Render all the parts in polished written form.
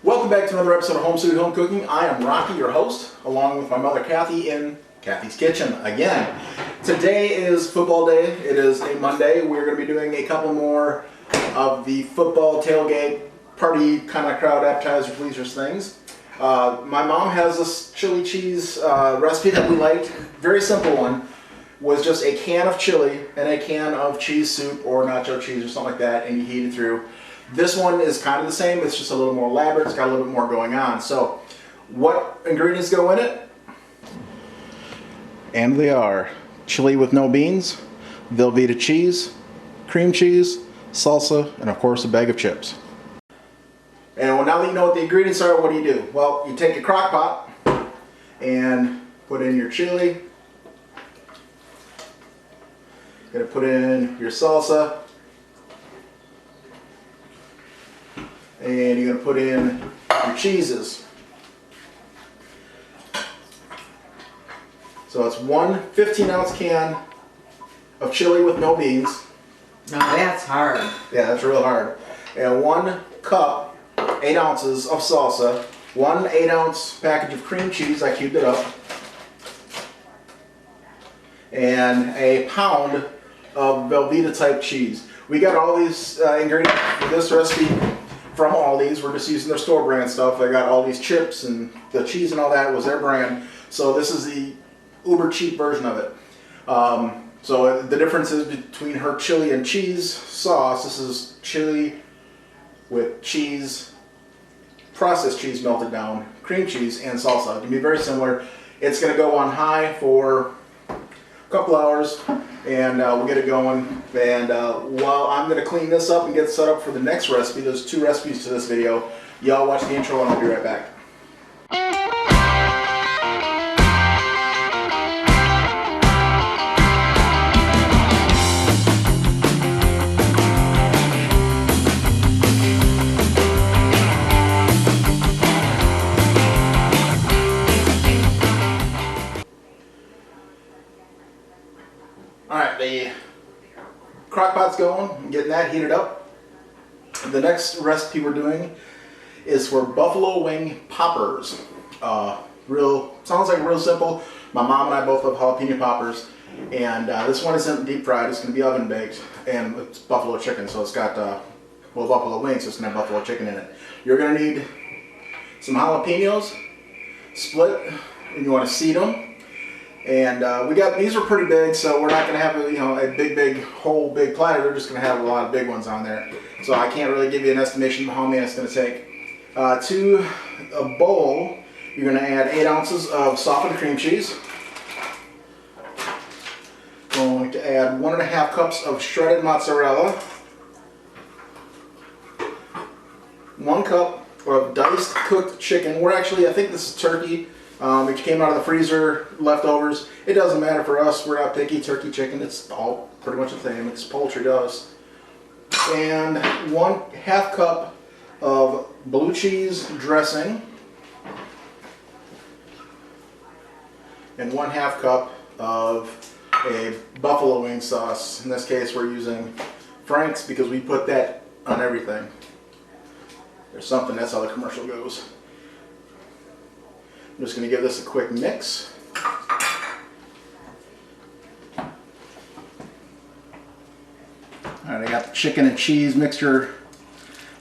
Welcome back to another episode of Home Sweet Home Cooking. I am Rocky, your host, along with my mother Kathy in Kathy's Kitchen again. Today is football day. It is a Monday. We're going to be doing a couple more of the football tailgate party kind of crowd appetizer pleasers things. My mom has this chili cheese recipe that we liked. Very simple one. Was just a can of chili and a can of cheese soup or nacho cheese or something like that, and you heat it through. This one is kind of the same, it's just a little more elaborate, it's got a little bit more going on. So, what ingredients go in it? And they are chili with no beans, Velveeta cheese, cream cheese, salsa, and of course a bag of chips. And now that you know what the ingredients are, what do? Well, you take a crock pot and put in your chili. You're going to put in your salsa. And you're going to put in your cheeses. So it's one 15-ounce can of chili with no beans. Now that's hard. Yeah, that's real hard. And 1 cup, 8 ounces of salsa. 1 8-ounce package of cream cheese, I cubed it up. And a pound of Velveeta type cheese. We got all these ingredients for this recipe from Aldi's. We're just using their store brand stuff. They got all these chips and the cheese and all that was their brand. So this is the uber cheap version of it. So the difference is between her chili and cheese sauce. This is chili with cheese, processed cheese melted down, cream cheese, and salsa. It can be very similar. It's going to go on high for a couple hours. And we'll get it going. And while I'm going to clean this up and get set up for the next recipe, there's 2 recipes to this video. Y'all watch the intro and I'll be right back. Alright, the crock pot's going. I'm getting that heated up. The next recipe we're doing is for buffalo wing poppers. Sounds like real simple. My mom and I both love jalapeno poppers. And this one isn't deep fried, it's going to be oven baked. And it's buffalo chicken, so it's got, buffalo wings, so it's going to have buffalo chicken in it. You're going to need some jalapenos, split, and you want to seed them. And these are pretty big, so we're not going to have a whole big platter. We're just going to have a lot of big ones on there. So I can't really give you an estimation of how many it's going to take. To a bowl, you're going to add 8 ounces of softened cream cheese. Going to add 1.5 cups of shredded mozzarella. 1 cup of diced cooked chicken. I think this is turkey. It came out of the freezer, leftovers. It doesn't matter for us. We're not picky. Turkey, chicken, it's all pretty much the same. It's poultry to us. And 1/2 cup of blue cheese dressing. And 1/2 cup of a buffalo wing sauce. In this case, we're using Frank's because we put that on everything. There's something, that's how the commercial goes. I'm just going to give this a quick mix. Alright, I got the chicken and cheese mixture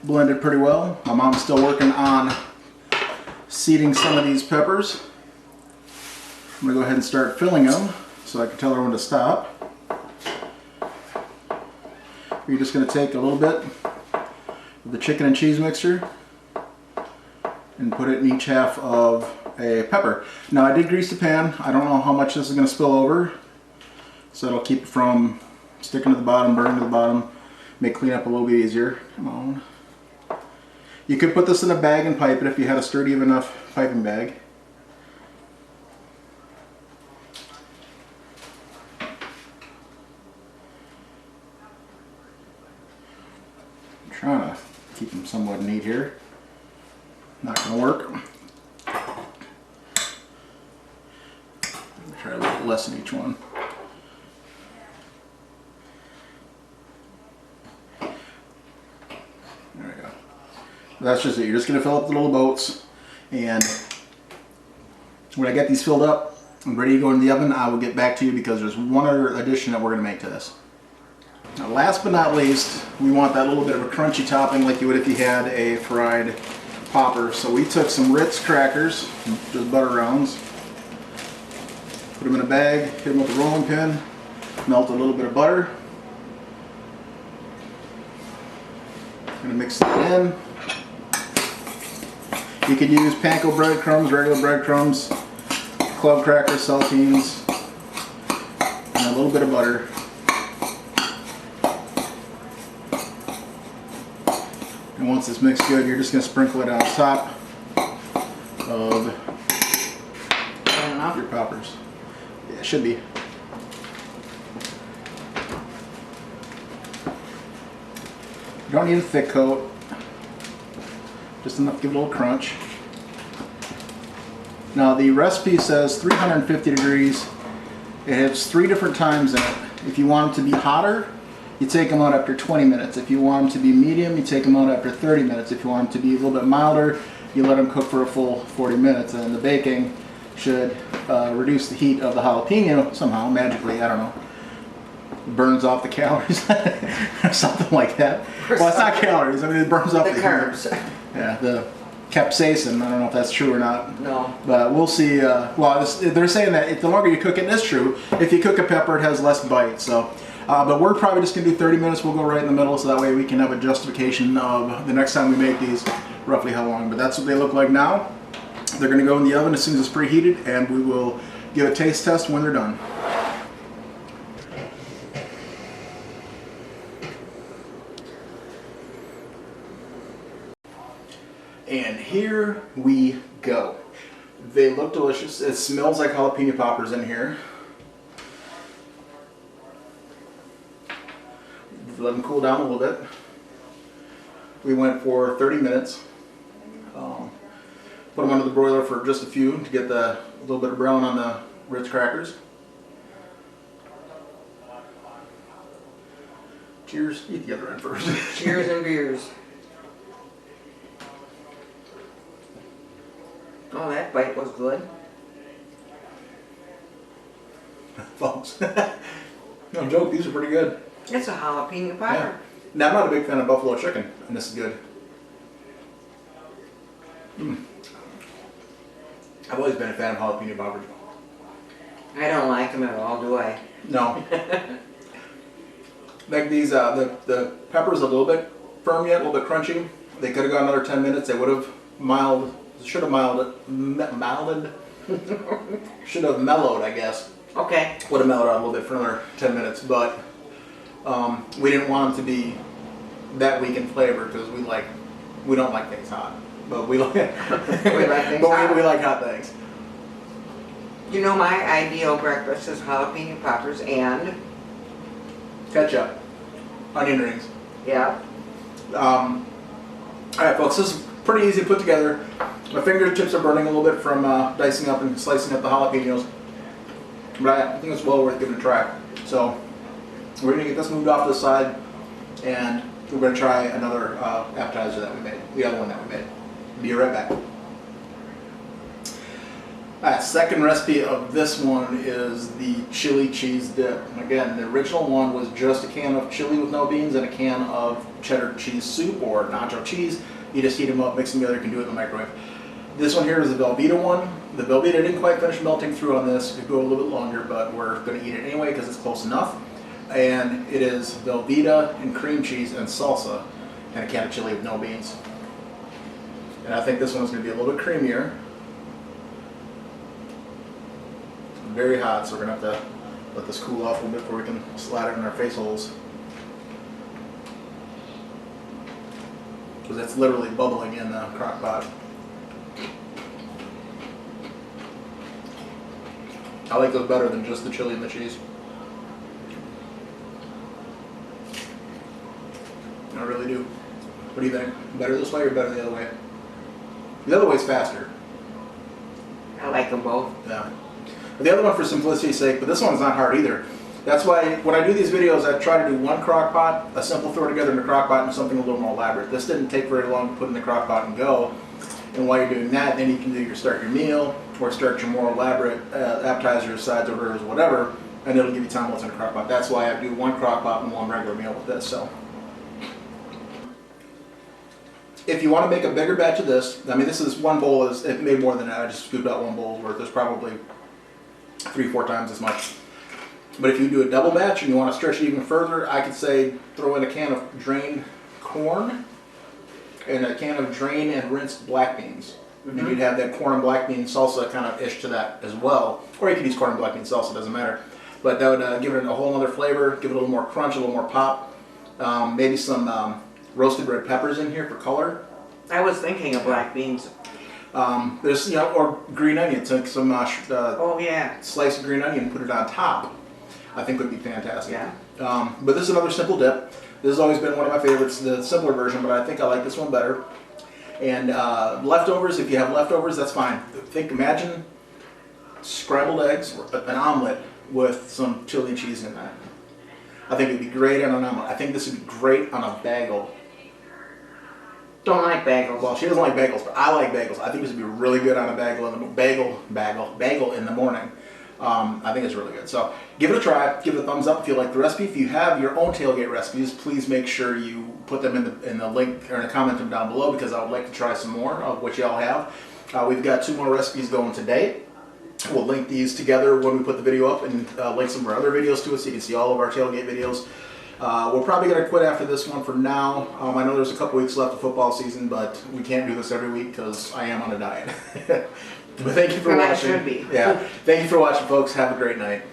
blended pretty well. My mom's still working on seeding some of these peppers. I'm going to go ahead and start filling them so I can tell her when to stop. You're just going to take a little bit of the chicken and cheese mixture and put it in each half of a pepper. Now I did grease the pan. I don't know how much this is going to spill over, so it'll keep it from sticking to the bottom, burning to the bottom, make cleanup a little bit easier. Come on. You could put this in a bag and pipe it if you had a sturdy enough piping bag. I'm trying to keep them somewhat neat here. Not going to work. Try a little less in each one. That's just it. You're just going to fill up the little boats, and when I get these filled up and ready to go in the oven, I will get back to you because there's one other addition that we're going to make to this. Now, last but not least, we want that little bit of a crunchy topping like you would if you had a fried popper. So we took some Ritz crackers, just butter rounds, put them in a bag, hit them with a rolling pin, melt a little bit of butter. I'm going to mix that in. You could use panko breadcrumbs, regular breadcrumbs, club crackers, saltines, and a little bit of butter. And once it's mixed good, you're just going to sprinkle it on top of your poppers. Yeah, it should be. You don't need a thick coat, just enough to give it a little crunch. Now the recipe says 350 degrees. It has 3 different times in it. If you want them to be hotter, you take them out after 20 minutes. If you want them to be medium, you take them out after 30 minutes. If you want them to be a little bit milder, you let them cook for a full 40 minutes. And the baking should reduce the heat of the jalapeno somehow, magically, I don't know. Burns off the calories or something like that. Well, it's not calories. I mean, it burns off the carbs. Yeah, the capsaicin. I don't know if that's true or not. No. But we'll see. Well, they're saying that the longer you cook it, and it's true. If you cook a pepper, it has less bite. So, but we're probably just gonna do 30 minutes. We'll go right in the middle, so that way we can have a justification of the next time we make these, roughly how long. But that's what they look like now. They're gonna go in the oven as soon as it's preheated, and we will give a taste test when they're done. And here we go. They look delicious. It smells like jalapeno poppers in here. Let them cool down a little bit. We went for 30 minutes. Put them under the broiler for just a few to get a little bit of brown on the Ritz crackers. Cheers. Eat the other end first. Cheers and beers. Oh, that bite was good. Folks. No joke, these are pretty good. It's a jalapeno popper. Yeah. Now, I'm not a big fan of buffalo chicken, and this is good. I've always been a fan of jalapeno poppers. I don't like them at all, do I? No. Like these, the pepper's a little bit firm yet, a little bit crunchy. They could have gone another 10 minutes. They would have should have should have mellowed, I guess. Okay. Would have mellowed out a little bit for another 10 minutes, but we didn't want them to be that weak in flavor because we don't like things hot, but we like We like things hot. we like hot things. You know, my ideal breakfast is jalapeno poppers and Ketchup, onion rings. yeah. All right, folks, this is pretty easy to put together. My fingertips are burning a little bit from dicing up and slicing up the jalapenos, but I think it's well worth giving it a try. So we're gonna get this moved off to the side, and we're gonna try another appetizer that we made, the other one that we made. Be right back. Alright, second recipe of this one is the chili cheese dip. Again, the original one was just a can of chili with no beans and a can of cheddar cheese soup or nacho cheese. You just heat them up, mix them together, you can do it in the microwave. This one here is the Velveeta one. The Velveeta didn't quite finish melting through on this. It could go a little bit longer, but we're going to eat it anyway because it's close enough. And it is Velveeta and cream cheese and salsa and a can of chili with no beans. And I think this one's going to be a little bit creamier. It's very hot, so we're going to have to let this cool off a little bit before we can slide it in our face holes. Because it's literally bubbling in the crock pot. I like those better than just the chili and the cheese. I really do. What do you think? Better this way or better the other way? The other way's faster. I like them both. Yeah. But the other one for simplicity's sake, but this one's not hard either. That's why when I do these videos, I try to do one crock pot, a simple throw together in the crock pot, and something a little more elaborate. This didn't take very long to put in the crock pot and go. And while you're doing that, then you can start your meal or start your more elaborate appetizers, sides, orders, whatever, and it'll give you time what's in the crock pot. That's why I do one crock pot and one regular meal with this. So, if you want to make a bigger batch of this, I mean, this is one bowl is it made more than that. I just scooped out one bowl's worth. There's probably 3-4 times as much. But if you do a double batch and you want to stretch it even further, I could say throw in a can of drained corn and a can of drained and rinsed black beans. Mm-hmm. And you'd have that corn and black bean salsa kind of ish to that as well. Or you could use corn and black bean salsa, doesn't matter. But that would give it a whole other flavor, give it a little more crunch, a little more pop. Maybe some roasted red peppers in here for color. I was thinking of black beans. There's, or green onion. Take some Oh yeah. sliced green onion and put it on top. I think would be fantastic. Yeah. But this is another simple dip. This has always been one of my favorites, the simpler version, but I think I like this one better. And leftovers, if you have leftovers, that's fine. Imagine scrambled eggs, or an omelet with some chili and cheese in that. I think it'd be great on an omelet. I think this would be great on a bagel. Don't like bagels. Well, she doesn't like bagels, but I like bagels. I think this would be really good on a bagel in the morning. I think it's really good. So give it a try. Give it a thumbs up if you like the recipe. If you have your own tailgate recipes, please make sure you put them in the link or in the comment them down below, because I would like to try some more of what y'all have. We've got 2 more recipes going today. We'll link these together when we put the video up, and link some of our other videos to it so you can see all of our tailgate videos. We're probably going to quit after this one for now. I know there's a couple weeks left of football season, but we can't do this every week because I am on a diet. But thank you for watching. Should be. Yeah. Thank you for watching, folks. Have a great night.